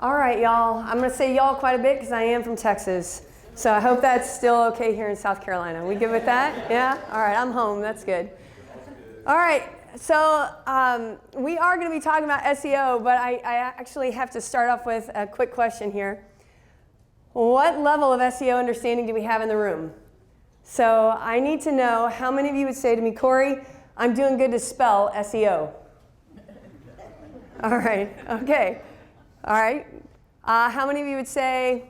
All right, y'all. I'm going to say y'all quite a bit because I am from Texas. So I hope that's still okay here in South Carolina. We good with that? Yeah? All right, I'm home. That's good. All right, so we are going to be talking about SEO, but I actually have to start off with a quick question here. What level of SEO understanding do we have in the room? So I need to know how many of you would say to me, Kori, I'm doing good to spell SEO. All right, okay. All right. How many of you would say,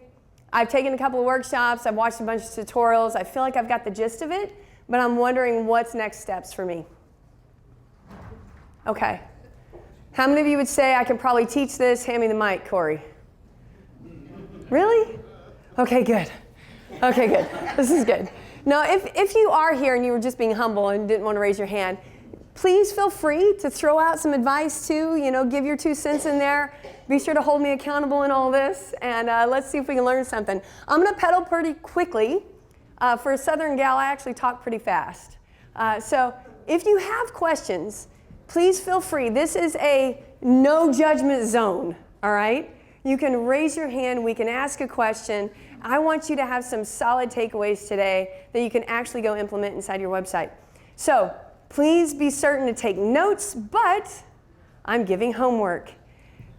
I've taken a couple of workshops, I've watched a bunch of tutorials, I feel like I've got the gist of it, but I'm wondering what's next steps for me? Okay. How many of you would say, I can probably teach this? Hand me the mic, Kori. Really? Okay, good. Okay, good. This is good. Now, if you are here and you were just being humble and didn't want to raise your hand, please feel free to throw out some advice too, give your 2 cents in there. Be sure to hold me accountable in all this, and let's see if we can learn something. I'm going to pedal pretty quickly. For a Southern gal, I actually talk pretty fast. So if you have questions, please feel free. This is a no judgment zone, all right? You can raise your hand. We can ask a question. I want you to have some solid takeaways today that you can actually go implement inside your website. So please be certain to take notes, but I'm giving homework.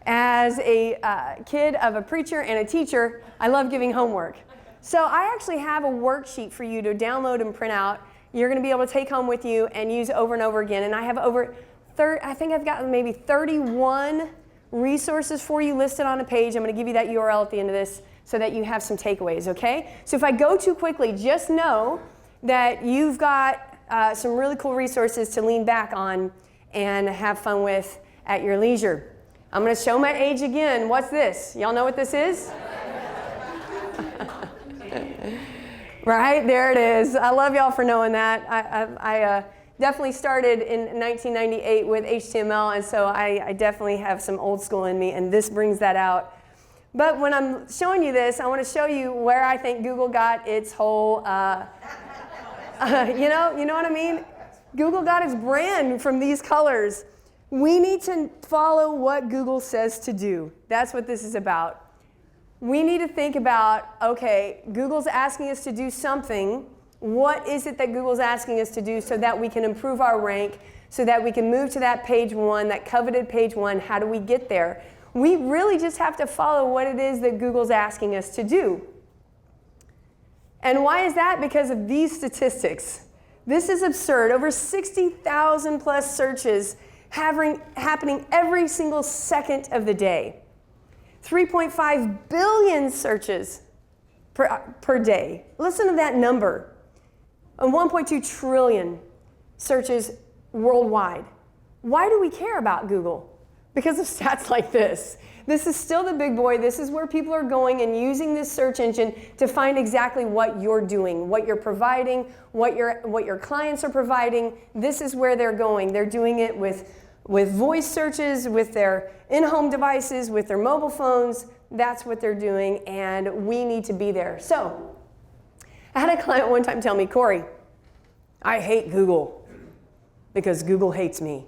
As a kid of a preacher and a teacher, I love giving homework. So I actually have a worksheet for you to download and print out. You're going to be able to take home with you and use over and over again. And I have I think I've got maybe 31 resources for you listed on a page. I'm going to give you that URL at the end of this so that you have some takeaways, okay? So if I go too quickly, just know that you've got some really cool resources to lean back on and have fun with at your leisure. I'm going to show my age again. What's this? Y'all know what this is? Right, there it is. I love y'all for knowing that. I definitely started in 1998 with HTML, and so I definitely have some old school in me, and this brings that out. But when I'm showing you this, I want to show you where I think Google got its whole, you know what I mean? Google got its brand from these colors. We need to follow what Google says to do. That's what this is about. We need to think about, okay, Google's asking us to do something. What is it that Google's asking us to do so that we can improve our rank, so that we can move to that page 1, that coveted page 1? How do we get there? We really just have to follow what it is that Google's asking us to do. And why is that? Because of these statistics. This is absurd. Over 60,000 plus searches happening every single second of the day. 3.5 billion searches per day. Listen to that number. And 1.2 trillion searches worldwide. Why do we care about Google? Because of stats like this. This is still the big boy. This is where people are going and using this search engine to find exactly what you're doing, what you're providing, what your clients are providing. This is where they're going. They're doing it with voice searches, with their in-home devices, with their mobile phones. That's what they're doing, and we need to be there. So I had a client one time tell me, Kori, I hate Google because Google hates me.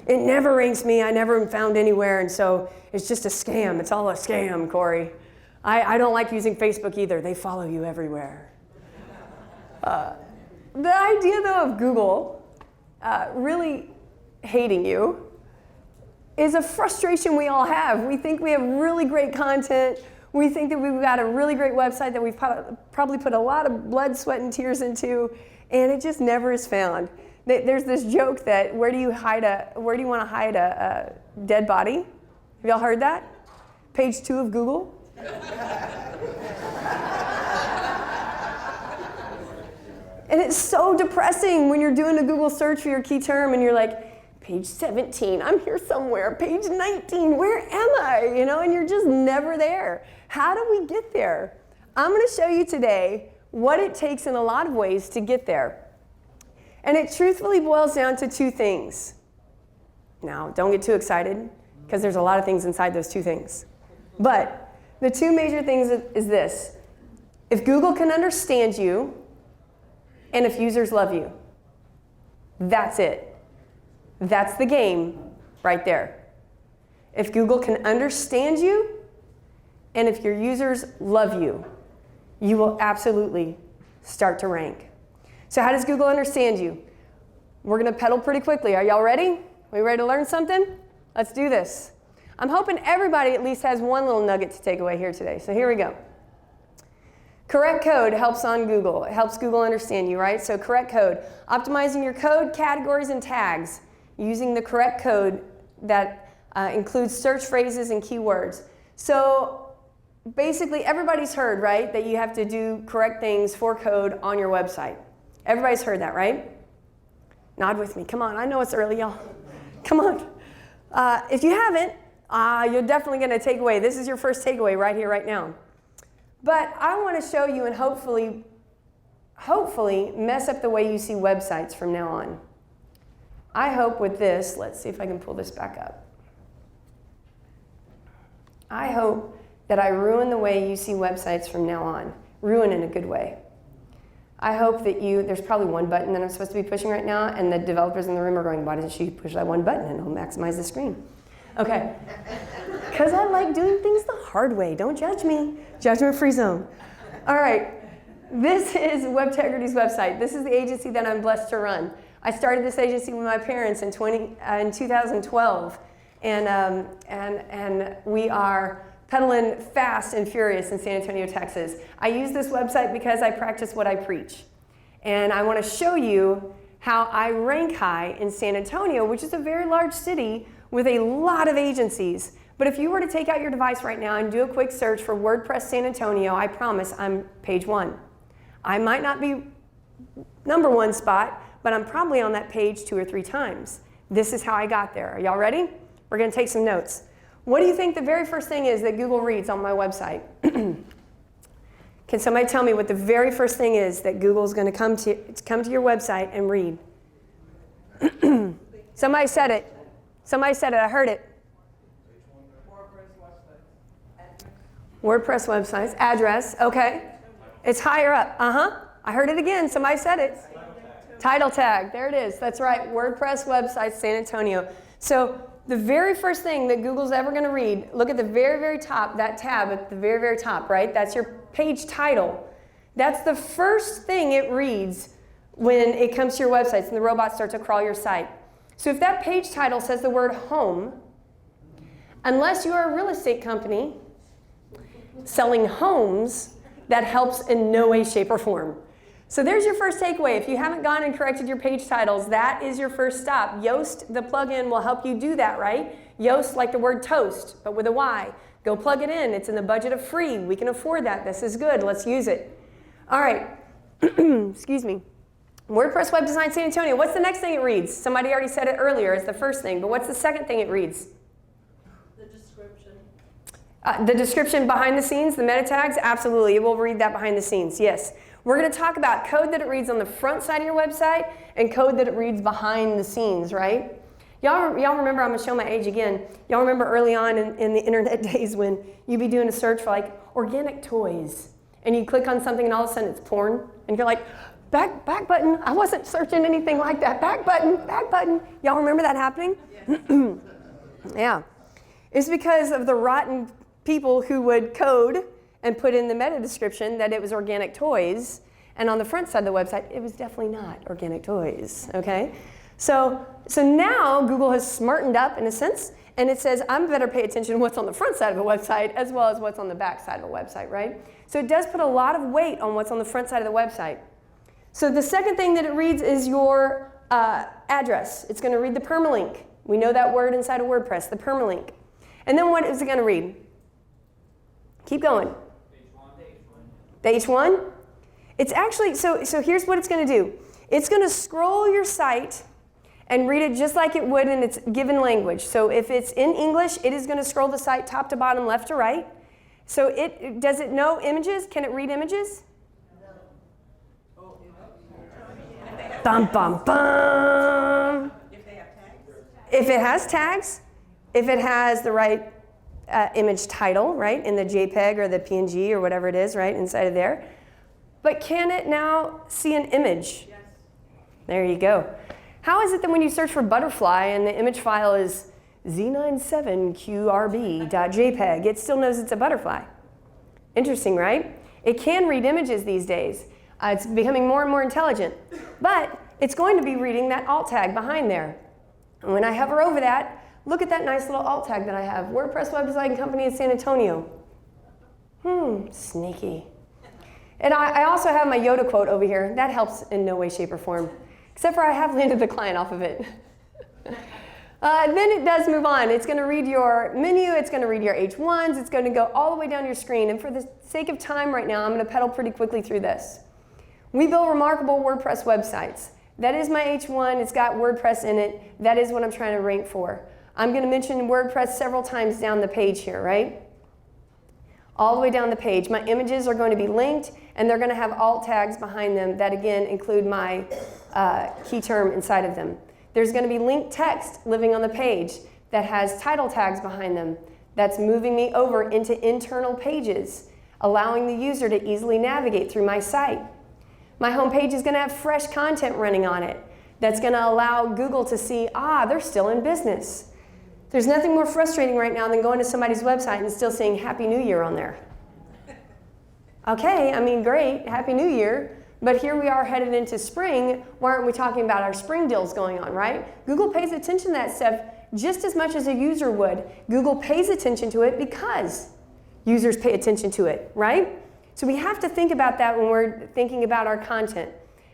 It never ranks me. I never am found anywhere, and so it's just a scam. It's all a scam, Kori. I don't like using Facebook either. They follow you everywhere. The idea, though, of Google really hating you is a frustration we all have. We think we have really great content. We think that we've got a really great website that we've probably put a lot of blood, sweat, and tears into, and it just never is found. There's this joke that where do you want to hide a dead body? Have y'all heard that? Page 2 of Google. And it's so depressing when you're doing a Google search for your key term and you're like, page 17, I'm here somewhere. Page 19, where am I? And you're just never there. How do we get there? I'm going to show you today what it takes in a lot of ways to get there. And it truthfully boils down to 2 things. Now, don't get too excited, because there's a lot of things inside those 2 things. But the 2 major things is this. If Google can understand you, and if users love you, that's it. That's the game right there. if Google can understand you, and if your users love you, you will absolutely start to rank. So how does Google understand you? We're going to pedal pretty quickly. Are y'all ready? We ready to learn something? Let's do this. I'm hoping everybody at least has one little nugget to take away here today. So here we go. Correct code helps on Google. It helps Google understand you, right? So correct code. Optimizing your code, categories, and tags using the correct code that includes search phrases and keywords. So basically everybody's heard, right, that you have to do correct things for code on your website. Everybody's heard that, right? Nod with me. Come on. I know it's early, y'all. Come on. If you haven't, you're definitely going to take away. This is your first takeaway right here, right now. But I want to show you and hopefully mess up the way you see websites from now on. I hope with this, let's see if I can pull this back up. I hope that I ruin the way you see websites from now on. Ruin in a good way. I hope that there's probably one button that I'm supposed to be pushing right now, and the developers in the room are going, why doesn't she push that one button and it'll maximize the screen? Okay. Because I like doing things the hard way. Don't judge me. Judgment-free zone. All right. This is Webtegrity's website. This is the agency that I'm blessed to run. I started this agency with my parents in 2012, and we are pedaling fast and furious in San Antonio, Texas. I use this website because I practice what I preach. And I want to show you how I rank high in San Antonio, which is a very large city with a lot of agencies. But if you were to take out your device right now and do a quick search for WordPress San Antonio, I promise I'm page 1. I might not be number 1 spot, but I'm probably on that page 2 or 3 times. This is how I got there. Are y'all ready? We're going to take some notes. What do you think the very first thing is that Google reads on my website? Can somebody tell me what the very first thing is that Google's going to come to your website and read? Somebody said it. Somebody said it. I heard it. WordPress websites. Address. Okay. It's higher up. I heard it again. Somebody said it. Title tag. There it is. That's right. WordPress websites, San Antonio. So the very first thing that Google's ever going to read, look at the very, very top, that tab at the very, very top, right? That's your page title. That's the first thing it reads when it comes to your websites and the robots start to crawl your site. So if that page title says the word home, unless you are a real estate company selling homes, that helps in no way, shape, or form. So there's your first takeaway. If you haven't gone and corrected your page titles, that is your first stop. Yoast, the plugin, will help you do that, right? Yoast, like the word toast, but with a Y. Go plug it in. It's in the budget of free. We can afford that. This is good. Let's use it. All right. Excuse me. WordPress Web Design San Antonio. What's the next thing it reads? Somebody already said it earlier. It's the first thing. But what's the second thing it reads? The description. The description behind the scenes, the meta tags? Absolutely. It will read that behind the scenes. Yes. We're going to talk about code that it reads on the front side of your website and code that it reads behind the scenes, right? Y'all remember, I'm going to show my age again. Y'all remember early on in the internet days when you'd be doing a search for like organic toys and you click on something and all of a sudden it's porn and you're like, back button. I wasn't searching anything like that. Back button. Y'all remember that happening? Yes. Yeah. It's because of the rotten people who would code and put in the meta description that it was organic toys, and on the front side of the website, it was definitely not organic toys, okay? So now Google has smartened up in a sense, and it says, I'm better pay attention to what's on the front side of a website as well as what's on the back side of a website, right? So it does put a lot of weight on what's on the front side of the website. So the second thing that it reads is your address. It's going to read the permalink. We know that word inside of WordPress, the permalink. And then what is it going to read? Keep going. The H1? It's actually, so here's what it's going to do. It's going to scroll your site and read it just like it would in its given language. So if it's in English, it is going to scroll the site top to bottom, left to right. So does it know images? Can it read images? No. Bum, bum, bum. If they have tags? If it has tags, if it has the right image title, right, in the JPEG or the PNG or whatever it is, right, inside of there. But can it now see an image? Yes. There you go. How is it that when you search for butterfly and the image file is Z97QRB.jpg. It still knows it's a butterfly. Interesting, right? It can read images these days. It's becoming more and more intelligent. But it's going to be reading that alt tag behind there. And when I hover over that, look at that nice little alt tag that I have. WordPress Web Design Company in San Antonio. Sneaky. And I also have my Yoda quote over here. That helps in no way, shape, or form. Except for I have landed the client off of it. Then it does move on. It's going to read your menu. It's going to read your H1s. It's going to go all the way down your screen. And for the sake of time right now, I'm going to pedal pretty quickly through this. We build remarkable WordPress websites. That is my H1. It's got WordPress in it. That is what I'm trying to rank for. I'm going to mention WordPress several times down the page here, right? All the way down the page. My images are going to be linked, and they're going to have alt tags behind them that, again, include my key term inside of them. There's going to be linked text living on the page that has title tags behind them. That's moving me over into internal pages, allowing the user to easily navigate through my site. My home page is going to have fresh content running on it. That's going to allow Google to see, they're still in business. There's nothing more frustrating right now than going to somebody's website and still saying Happy New Year on there. Okay, I mean, great, Happy New Year. But here we are headed into spring. Why aren't we talking about our spring deals going on, right? Google pays attention to that stuff just as much as a user would. Google pays attention to it because users pay attention to it, right? So we have to think about that when we're thinking about our content.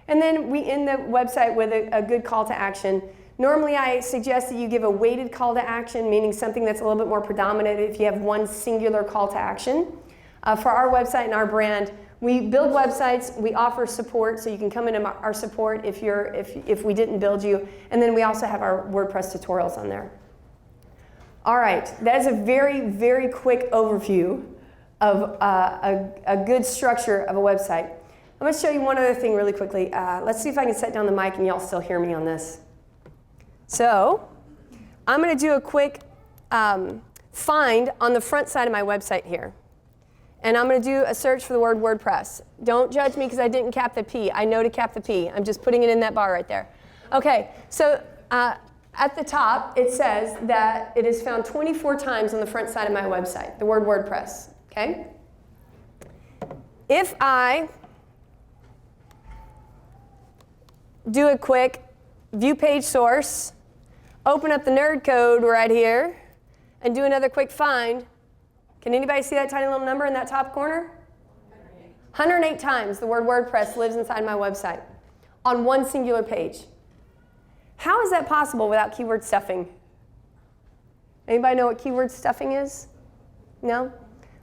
And then we end the website with a good call to action. Normally I suggest that you give a weighted call to action, meaning something that's a little bit more predominant if you have one singular call to action. For our website and our brand, we build websites, we offer support, so you can come into our support if we didn't build you, and then we also have our WordPress tutorials on there. All right, that is a very, very quick overview of a good structure of a website. I'm going to show you one other thing really quickly. Let's see if I can set down the mic and y'all still hear me on this. So I'm going to do a quick find on the front side of my website here. And I'm going to do a search for the word WordPress. Don't judge me because I didn't cap the P. I know to cap the P. I'm just putting it in that bar right there. Okay, so at the top, it says that it is found 24 times on the front side of my website, the word WordPress. Okay? If I do a quick view page source, open up the nerd code right here, and do another quick find, can anybody see that tiny little number in that top corner? 108 times the word WordPress lives inside my website on one singular page. How is that possible without keyword stuffing? Anybody know what keyword stuffing is? No?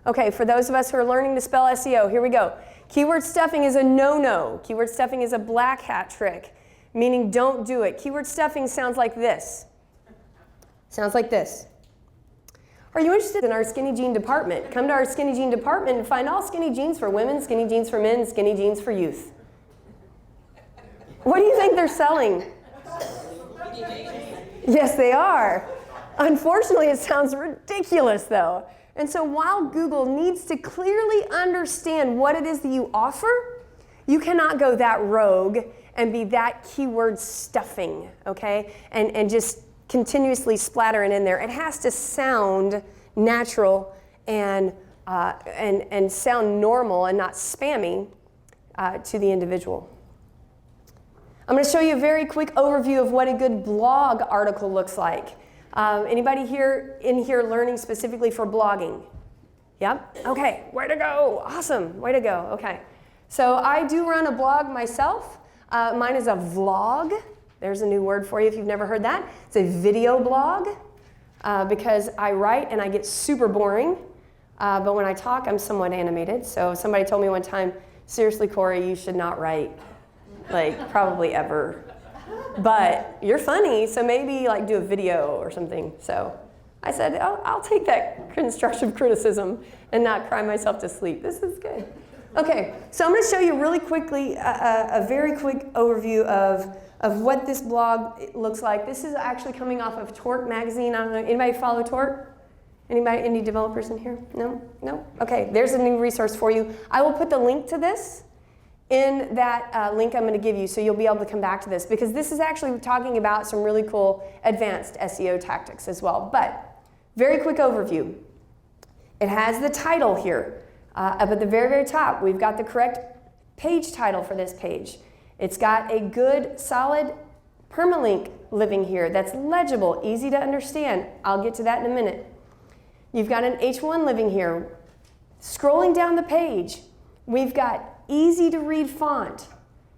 Okay, for those of us who are learning to spell SEO, here we go. Keyword stuffing is a no-no. Keyword stuffing is a black hat trick, meaning don't do it. Keyword stuffing sounds like this. Sounds like this. Are you interested in our skinny jean department? Come to our skinny jean department and find all skinny jeans for women, skinny jeans for men, skinny jeans for youth. What do you think they're selling? Yes, they are. Unfortunately, it sounds ridiculous, though. And so while Google needs to clearly understand what it is that you offer, you cannot go that rogue and be that keyword stuffing, okay? And just continuously splattering in there. It has to sound natural and sound normal and not spammy to the individual. I'm going to show you a very quick overview of what a good blog article looks like. Anybody here in here learning specifically for blogging? Yep? Okay, way to go. Awesome, way to go. Okay. So I do run a blog myself. Mine is a vlog. There's a new word for you if you've never heard that. It's a video blog because I write and I get super boring. But when I talk, I'm somewhat animated. So somebody told me one time, seriously, Kori, you should not write, like probably ever. But you're funny, so maybe like do a video or something. So I said, I'll take that constructive criticism and not cry myself to sleep. This is good. Okay, so I'm going to show you really quickly a very quick overview of what this blog looks like. This is actually coming off of Torque magazine. I don't know, anybody follow Torque? Anybody, any developers in here? No? No? Okay, there's a new resource for you. I will put the link to this in that link I'm going to give you, so you'll be able to come back to this, because this is actually talking about some really cool advanced SEO tactics as well. But very quick overview. It has the title here. Up at the very, very top, we've got the correct page title for this page. It's got a good, solid permalink living here that's legible, easy to understand. I'll get to that in a minute. You've got an H1 living here. Scrolling down the page, we've got easy to read font.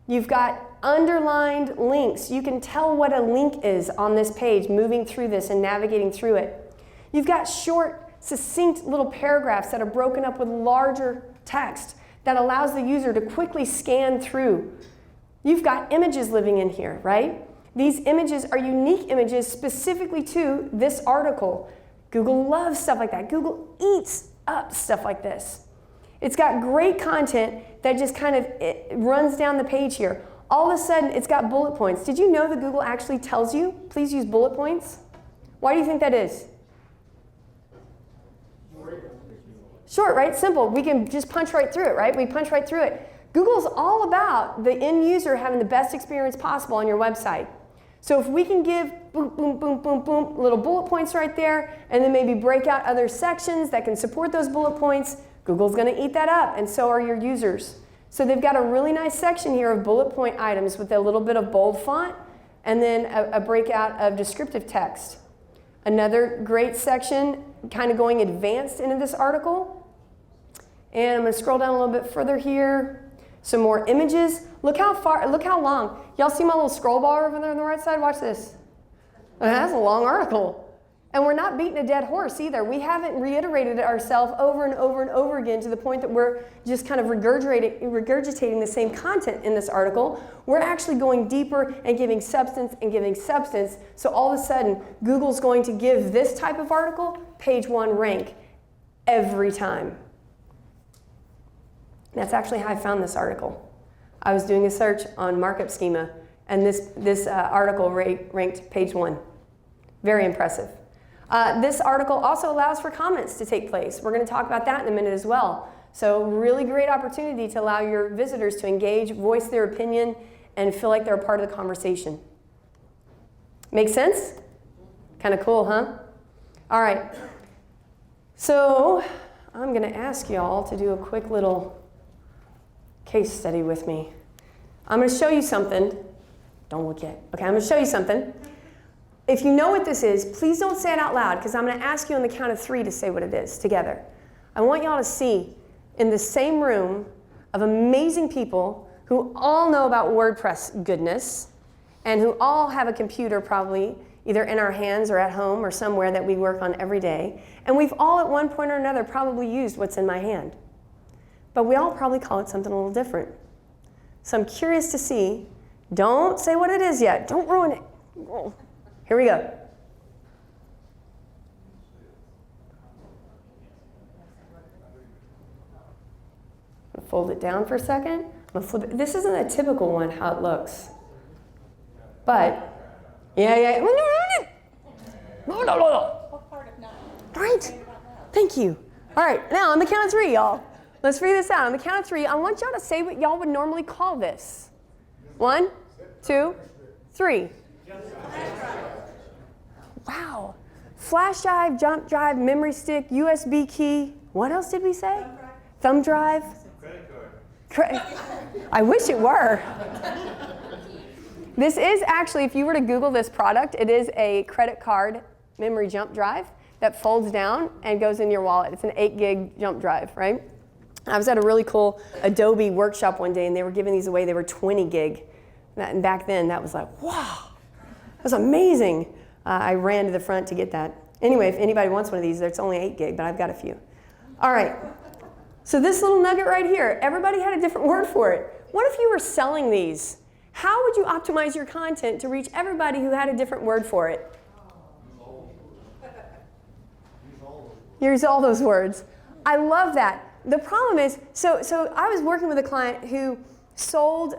You've got underlined links. You can tell what a link is on this page, moving through this and navigating through it. You've got short, succinct little paragraphs that are broken up with larger text that allows the user to quickly scan through. You've got images living in here, right? These images are unique images specifically to this article. Google loves stuff like that. Google eats up stuff like this. It's got great content that just kind of runs down the page here. All of a sudden, it's got bullet points. Did you know that Google actually tells you, please use bullet points? Why do you think that is? Short, right? Simple. We can just punch right through it, right? We punch right through it. Google's all about the end user having the best experience possible on your website. So if we can give boom, boom, boom, boom, boom, little bullet points right there, and then maybe break out other sections that can support those bullet points, Google's going to eat that up, and so are your users. So they've got a really nice section here of bullet point items with a little bit of bold font, and then a breakout of descriptive text. Another great section, kind of going advanced into this article. And I'm going to scroll down a little bit further here. Some more images. Look how far, look how long. Y'all see my little scroll bar over there on the right side? Watch this. That's a long article. And we're not beating a dead horse either. We haven't reiterated it ourselves over and over and over again to the point that we're just kind of regurgitating the same content in this article. We're actually going deeper and giving substance and giving substance. So all of a sudden, Google's going to give this type of article page 1 rank every time. That's actually how I found this article. I was doing a search on markup schema, and this article ranked page 1. Very impressive. This article also allows for comments to take place. We're going to talk about that in a minute as well. So really great opportunity to allow your visitors to engage, voice their opinion, and feel like they're a part of the conversation. Make sense? Kind of cool, huh? All right. So I'm going to ask y'all to do a quick little case study with me. I'm going to show you something. Don't look yet. Okay, I'm going to show you something. If you know what this is, please don't say it out loud, because I'm going to ask you on the count of 3 to say what it is together. I want y'all to see in the same room of amazing people who all know about WordPress goodness and who all have a computer probably either in our hands or at home or somewhere that we work on every day. And we've all at one point or another probably used what's in my hand. But we all probably call it something a little different. So I'm curious to see. Don't say what it is yet. Don't ruin it. Here we go. I'm gonna fold it down for a second. I'm gonna flip it. This isn't a typical one, how it looks. But, yeah. What part of not? Right. Thank you. All right, now on the count of 3, y'all. Let's figure this out. On the count of 3, I want y'all to say what y'all would normally call this. 1, 2, 3. Wow. Flash drive, jump drive, memory stick, USB key. What else did we say? Thumb drive. Credit card. I wish it were. This is actually, if you were to Google this product, it is a credit card memory jump drive that folds down and goes in your wallet. It's an 8 gig jump drive, right? I was at a really cool Adobe workshop one day, and they were giving these away. They were 20 gig. And back then, that was like, wow, that was amazing. I ran to the front to get that. Anyway, if anybody wants one of these, it's only 8 gig, but I've got a few. All right. So this little nugget right here, everybody had a different word for it. What if you were selling these? How would you optimize your content to reach everybody who had a different word for it? Use all those words. I love that. The problem is, so I was working with a client who sold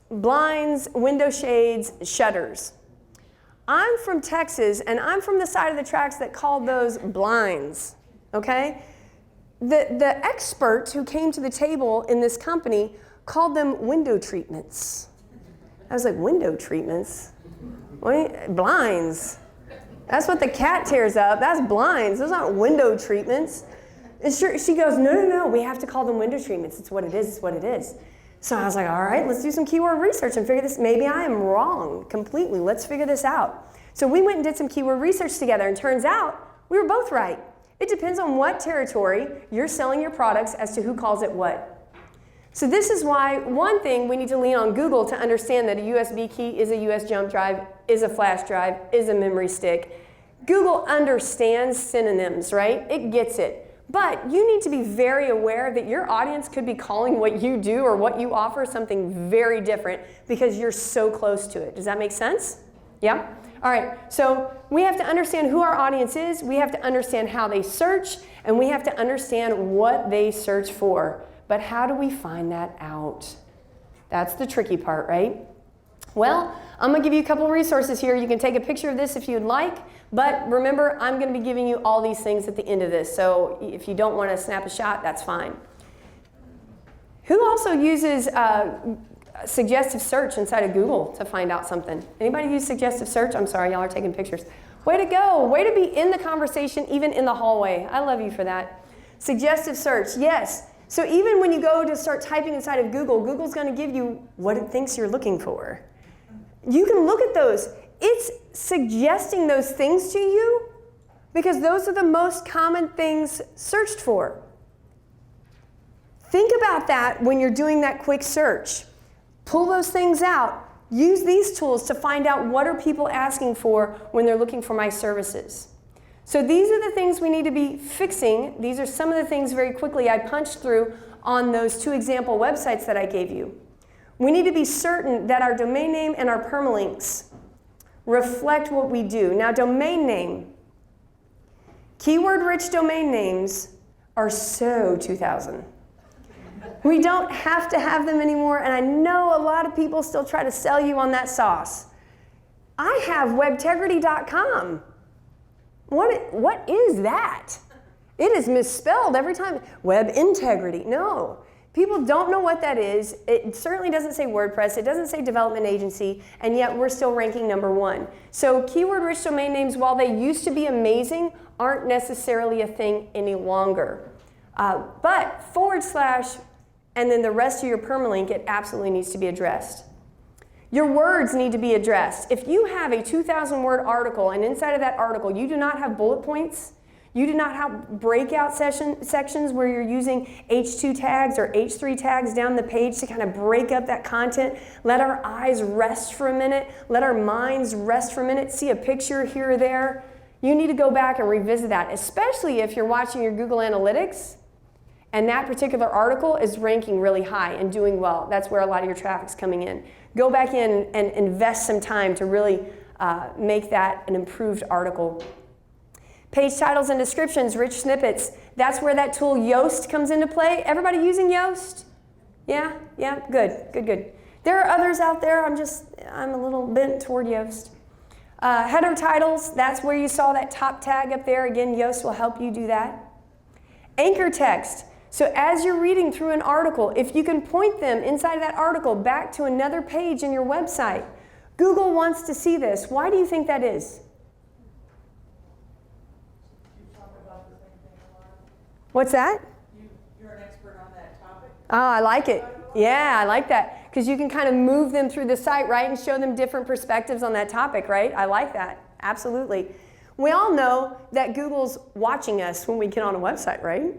blinds, window shades, shutters. I'm from Texas, and I'm from the side of the tracks that called those blinds, okay? The expert who came to the table in this company called them window treatments. I was like, window treatments? Blinds. That's what the cat tears up. That's blinds. Those aren't window treatments. And she goes, no, we have to call them window treatments. It's what it is, it's what it is. So I was like, all right, let's do some keyword research and figure this. Maybe I am wrong completely. Let's figure this out. So we went and did some keyword research together, and turns out we were both right. It depends on what territory you're selling your products as to who calls it what. So this is why, one thing, we need to lean on Google to understand that a USB key is a US jump drive, is a flash drive, is a memory stick. Google understands synonyms, right? It gets it. But you need to be very aware that your audience could be calling what you do or what you offer something very different because you're so close to it. Does that make sense? Yeah? All right, so we have to understand who our audience is, we have to understand how they search, and we have to understand what they search for. But how do we find that out? That's the tricky part, right? Well, I'm going to give you a couple of resources here. You can take a picture of this if you'd like, but remember, I'm going to be giving you all these things at the end of this, so if you don't want to snap a shot, that's fine. Who also uses suggestive search inside of Google to find out something? Anybody use suggestive search? I'm sorry, y'all are taking pictures. Way to go. Way to be in the conversation, even in the hallway. I love you for that. Suggestive search, yes. So even when you go to start typing inside of Google, Google's going to give you what it thinks you're looking for. You can look at those. It's suggesting those things to you because those are the most common things searched for. Think about that when you're doing that quick search. Pull those things out. Use these tools to find out what are people asking for when they're looking for my services. So these are the things we need to be fixing. These are some of the things very quickly I punched through on those 2 example websites that I gave you. We need to be certain that our domain name and our permalinks reflect what we do. Now, domain name. Keyword-rich domain names are so 2000. We don't have to have them anymore, and I know a lot of people still try to sell you on that sauce. I have webtegrity.com. What is that? It is misspelled every time. Web integrity. No. People don't know what that is. It certainly doesn't say WordPress. It doesn't say development agency, and yet we're still ranking #1. So keyword-rich domain names, while they used to be amazing, aren't necessarily a thing any longer. But / and then the rest of your permalink, it absolutely needs to be addressed. Your words need to be addressed. If you have a 2,000-word article, and inside of that article you do not have bullet points, you do not have breakout sections where you're using H2 tags or H3 tags down the page to kind of break up that content. Let our eyes rest for a minute. Let our minds rest for a minute. See a picture here or there. You need to go back and revisit that, especially if you're watching your Google Analytics and that particular article is ranking really high and doing well. That's where a lot of your traffic's coming in. Go back in and invest some time to really make that an improved article. Page titles and descriptions, rich snippets. That's where that tool Yoast comes into play. Everybody using Yoast? Yeah, good. There are others out there. I'm a little bent toward Yoast. Header titles, that's where you saw that top tag up there. Again, Yoast will help you do that. Anchor text. So as you're reading through an article, if you can point them inside of that article back to another page in your website, Google wants to see this. Why do you think that is? What's that? You're an expert on that topic. Oh, I like it. Yeah, I like that. Because you can kind of move them through the site, right, and show them different perspectives on that topic, right? I like that. Absolutely. We all know that Google's watching us when we get on a website, right?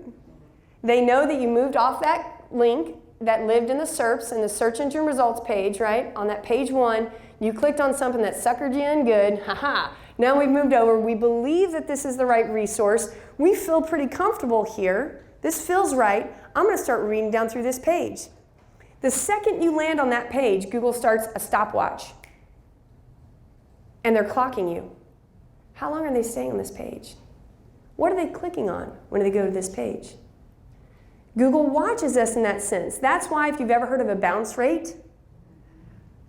They know that you moved off that link that lived in the SERPs, in the search engine results page, right? On that page 1, you clicked on something that suckered you in good. Haha. Now we've moved over. We believe that this is the right resource. We feel pretty comfortable here. This feels right. I'm going to start reading down through this page. The second you land on that page, Google starts a stopwatch. And they're clocking you. How long are they staying on this page? What are they clicking on when they go to this page? Google watches us in that sense. That's why if you've ever heard of a bounce rate,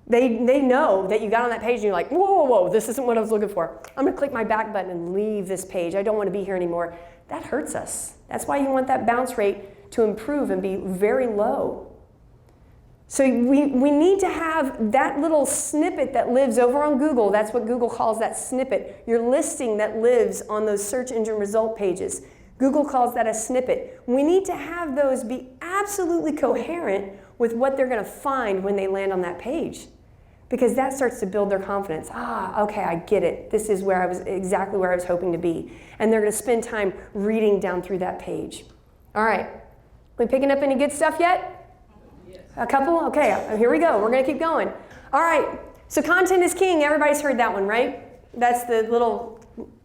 they know that you got on that page and you're like, whoa, this isn't what I was looking for. I'm going to click my back button and leave this page. I don't want to be here anymore. That hurts us. That's why you want that bounce rate to improve and be very low. So we need to have that little snippet that lives over on Google. That's what Google calls that snippet. Your listing that lives on those search engine result pages. Google calls that a snippet. We need to have those be absolutely coherent with what they're going to find when they land on that page. Because that starts to build their confidence. Ah, okay, I get it. This is where I was, exactly where I was hoping to be. And they're going to spend time reading down through that page. All right, we picking up any good stuff yet? Yes. A couple? Okay, here we go. We're going to keep going. All right, so content is king. Everybody's heard that one, right? That's the little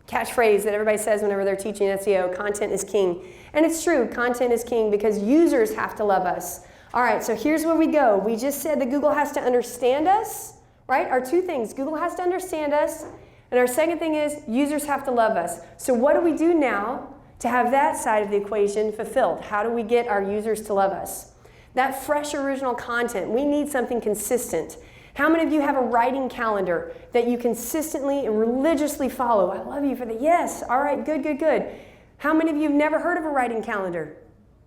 catchphrase that everybody says whenever they're teaching SEO. Content is king. And it's true, content is king because users have to love us. All right, so here's where we go. We just said that Google has to understand us, right? Our two things, Google has to understand us, and our second thing is users have to love us. So what do we do now to have that side of the equation fulfilled? How do we get our users to love us? That fresh original content, we need something consistent. How many of you have a writing calendar that you consistently and religiously follow? I love you for the yes. All right, good, good, good. How many of you have never heard of a writing calendar?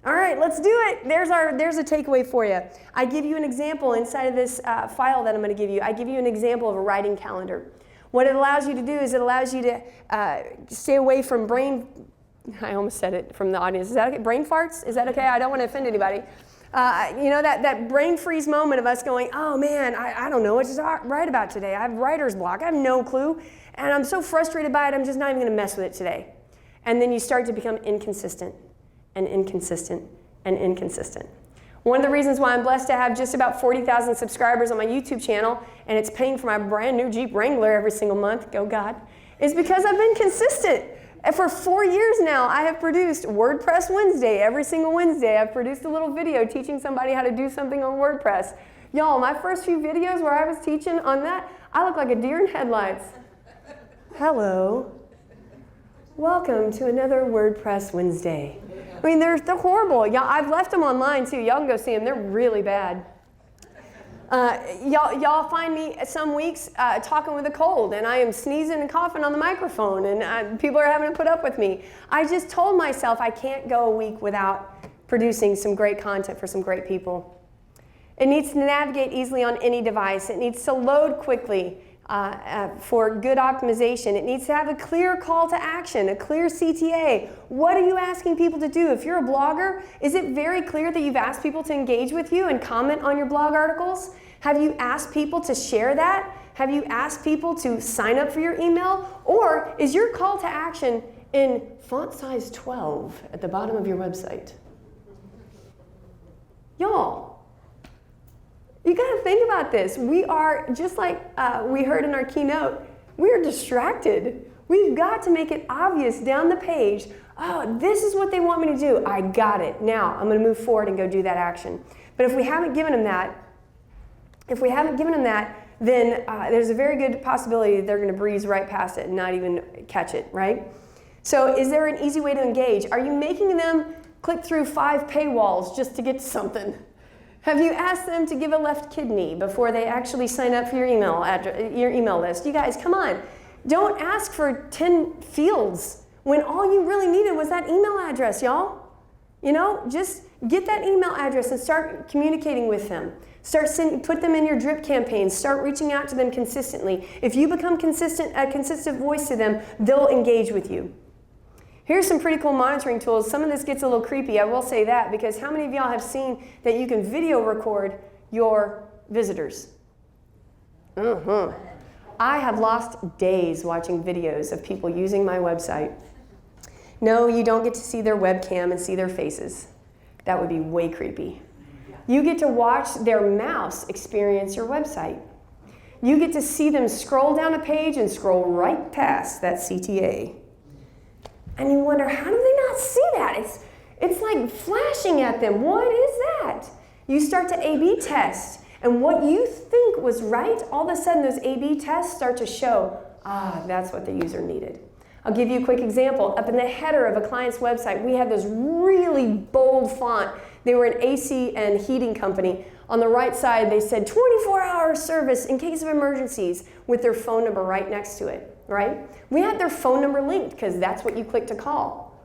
All right, let's do it. There's a takeaway for you. I give you an example inside of this file that I'm going to give you. I give you an example of a writing calendar. What it allows you to do is it allows you to stay away from I almost said it from the audience. Is that okay? Brain farts? Is that okay? I don't want to offend anybody. You know, that brain freeze moment of us going, oh man, I don't know what to write about today. I have writer's block. I have no clue. And I'm so frustrated by it, I'm just not even going to mess with it today. And then you start to become inconsistent. And inconsistent, and inconsistent. One of the reasons why I'm blessed to have just about 40,000 subscribers on my YouTube channel, and it's paying for my brand new Jeep Wrangler every single month, go God, is because I've been consistent. And for 4 years now, I have produced WordPress Wednesday. Every single Wednesday, I've produced a little video teaching somebody how to do something on WordPress. Y'all, my first few videos where I was teaching on that, I look like a deer in headlights. Hello. Welcome to another WordPress Wednesday. I mean, they're horrible. Y'all, I've left them online too. Y'all can go see them. They're really bad. Y'all find me some weeks talking with a cold, and I am sneezing and coughing on the microphone, and people are having to put up with me. I just told myself I can't go a week without producing some great content for some great people. It needs to navigate easily on any device. It needs to load quickly. For good optimization. It needs to have a clear call to action, a clear CTA. What are you asking people to do? If you're a blogger, is it very clear that you've asked people to engage with you and comment on your blog articles? Have you asked people to share that? Have you asked people to sign up for your email? Or is your call to action in font size 12 at the bottom of your website? Y'all, you got to think about this. We are, just like we heard in our keynote, we're distracted. We've got to make it obvious down the page, oh, this is what they want me to do. I got it. Now I'm going to move forward and go do that action. But if we haven't given them that, then there's a very good possibility that they're going to breeze right past it and not even catch it, right? So is there an easy way to engage? Are you making them click through 5 paywalls just to get to something? Have you asked them to give a left kidney before they actually sign up for your email list? You guys, come on. Don't ask for 10 fields when all you really needed was that email address, y'all. You know, just get that email address and start communicating with them. Put them in your drip campaigns. Start reaching out to them consistently. If you become a consistent voice to them, they'll engage with you. Here's some pretty cool monitoring tools. Some of this gets a little creepy, I will say that, because how many of y'all have seen that you can video record your visitors? I have lost days watching videos of people using my website. No, you don't get to see their webcam and see their faces. That would be way creepy. You get to watch their mouse experience your website. You get to see them scroll down a page and scroll right past that CTA. And you wonder, how do they not see that? It's like flashing at them. What is that? You start to A/B test. And what you think was right, all of a sudden those A/B tests start to show, that's what the user needed. I'll give you a quick example. Up in the header of a client's website, we had this really bold font. They were an AC and heating company. On the right side, they said 24-hour service in case of emergencies with their phone number right next to it, right? We had their phone number linked because that's what you click to call.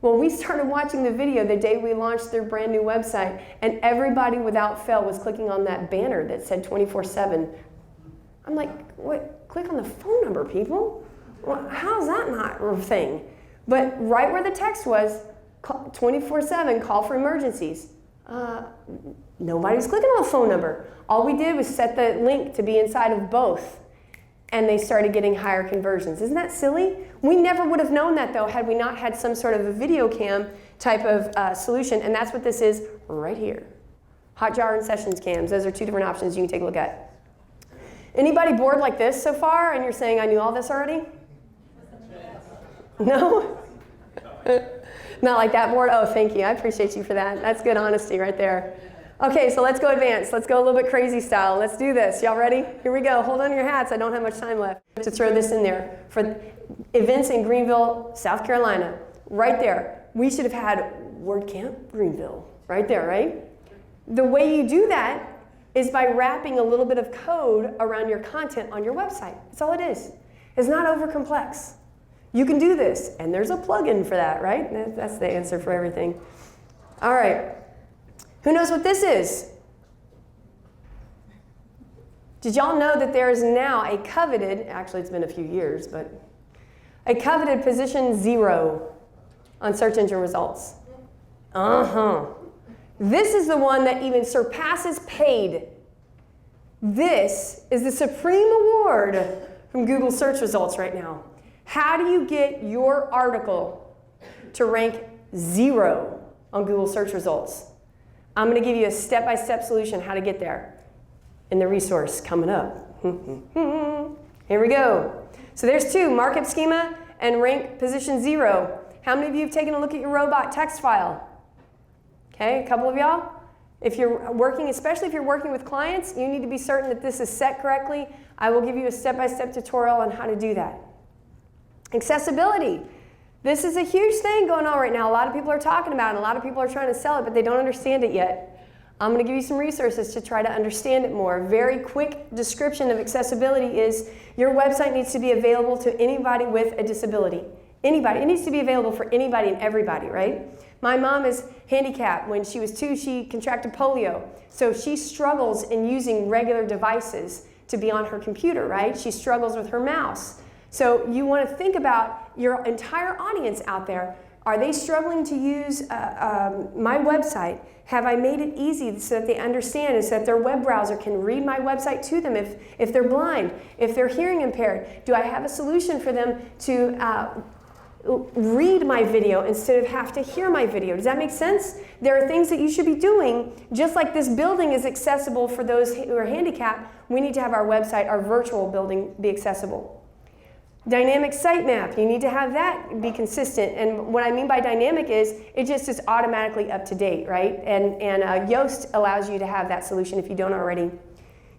Well, we started watching the video the day we launched their brand new website, and everybody without fail was clicking on that banner that said 24/7. I'm like, what? Click on the phone number, people? Well, how's that not a thing? But right where the text was, 24/7, call for emergencies. Nobody's clicking on the phone number. All we did was set the link to be inside of both, and they started getting higher conversions. Isn't that silly? We never would have known that, though, had we not had some sort of a video cam type of solution, and that's what this is right here. Hotjar and sessions cams. Those are two different options you can take a look at. Anybody bored like this so far, and you're saying, I knew all this already? No? Not like that bored? Oh, thank you. I appreciate you for that. That's good honesty right there. Okay, so let's go advanced. Let's go a little bit crazy style. Let's do this. Y'all ready? Here we go. Hold on your hats. I don't have much time left to throw this in there. For events in Greenville, South Carolina, right there. We should have had WordCamp Greenville. Right there, right? The way you do that is by wrapping a little bit of code around your content on your website. That's all it is. It's not over complex. You can do this, and there's a plugin for that, right? That's the answer for everything. All right. Who knows what this is? Did y'all know that there is now a coveted, actually it's been a few years, but a coveted position 0 on search engine results? This is the one that even surpasses paid. This is the supreme award from Google search results right now. How do you get your article to rank 0 on Google search results? I'm going to give you a step-by-step solution how to get there in the resource coming up. Here we go. So there's 2, markup schema and rank position 0. How many of you have taken a look at your robot text file? Okay, a couple of y'all. If you're working, especially if you're working with clients, you need to be certain that this is set correctly. I will give you a step-by-step tutorial on how to do that. Accessibility. This is a huge thing going on right now. A lot of people are talking about it, and a lot of people are trying to sell it, but they don't understand it yet. I'm going to give you some resources to try to understand it more. A very quick description of accessibility is your website needs to be available to anybody with a disability. Anybody. It needs to be available for anybody and everybody, right? My mom is handicapped. When she was 2, she contracted polio. So she struggles in using regular devices to be on her computer, right? She struggles with her mouse. So you want to think about your entire audience out there. Are they struggling to use my website? Have I made it easy so that they understand and so that their web browser can read my website to them if they're blind, if they're hearing impaired? Do I have a solution for them to read my video instead of have to hear my video? Does that make sense? There are things that you should be doing. Just like this building is accessible for those who are handicapped, we need to have our website, our virtual building, be accessible. Dynamic sitemap, you need to have that be consistent. And what I mean by dynamic is it just is automatically up to date, right? And Yoast allows you to have that solution if you don't already.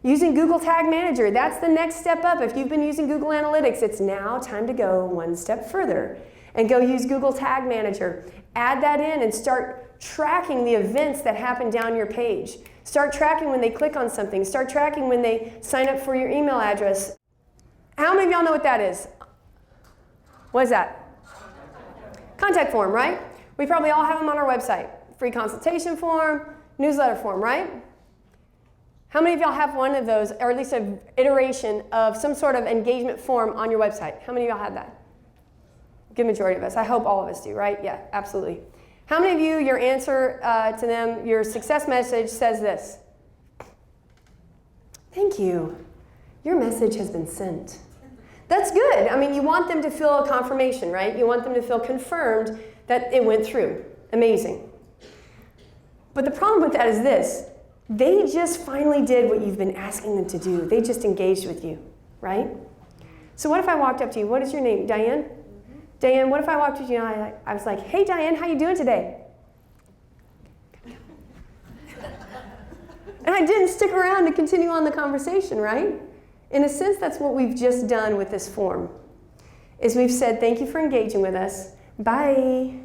Using Google Tag Manager, that's the next step up. If you've been using Google Analytics, it's now time to go one step further and go use Google Tag Manager. Add that in and start tracking the events that happen down your page. Start tracking when they click on something. Start tracking when they sign up for your email address. How many of y'all know what that is? What is that? Contact form, right? We probably all have them on our website. Free consultation form, newsletter form, right? How many of y'all have one of those, or at least an iteration of some sort of engagement form on your website? How many of y'all have that? Good majority of us. I hope all of us do, right? Yeah, absolutely. How many of you, your answer to them, your success message says this? Thank you. Your message has been sent. That's good. I mean, you want them to feel a confirmation, right? You want them to feel confirmed that it went through. Amazing. But the problem with that is this. They just finally did what you've been asking them to do. They just engaged with you, right? So what if I walked up to you? What is your name? Diane? Mm-hmm. Diane, what if I walked up to you and I was like, hey, Diane, how you doing today? And I didn't stick around to continue on the conversation, right? In a sense, that's what we've just done with this form, is we've said, thank you for engaging with us. Bye.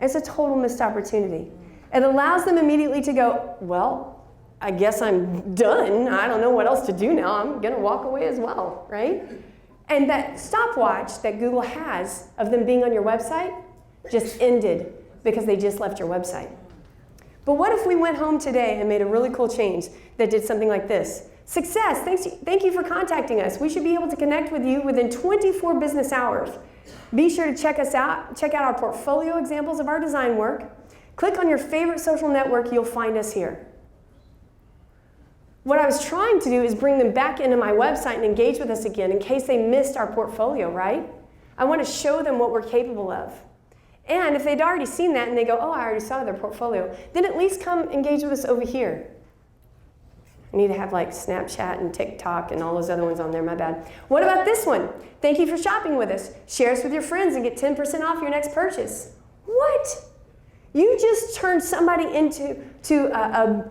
It's a total missed opportunity. It allows them immediately to go, well, I guess I'm done. I don't know what else to do now. I'm going to walk away as well, right? And that stopwatch that Google has of them being on your website, just ended because they just left your website. But what if we went home today and made a really cool change that did something like this? Success, thank you for contacting us. We should be able to connect with you within 24 business hours. Be sure to check us out. Check out our portfolio examples of our design work. Click on your favorite social network. You'll find us here. What I was trying to do is bring them back into my website and engage with us again in case they missed our portfolio, right? I want to show them what we're capable of. And if they'd already seen that and they go, oh, I already saw their portfolio, then at least come engage with us over here. I need to have like Snapchat and TikTok and all those other ones on there, my bad. What about this one? Thank you for shopping with us. Share us with your friends and get 10% off your next purchase. What? You just turned somebody into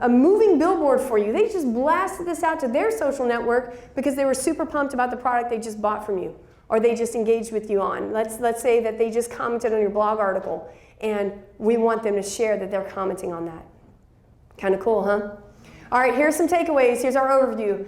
a moving billboard for you. They just blasted this out to their social network because they were super pumped about the product they just bought from you or they just engaged with you on. Let's say that they just commented on your blog article and we want them to share that they're commenting on that. Kind of cool, huh? All right, here's some takeaways. Here's our overview.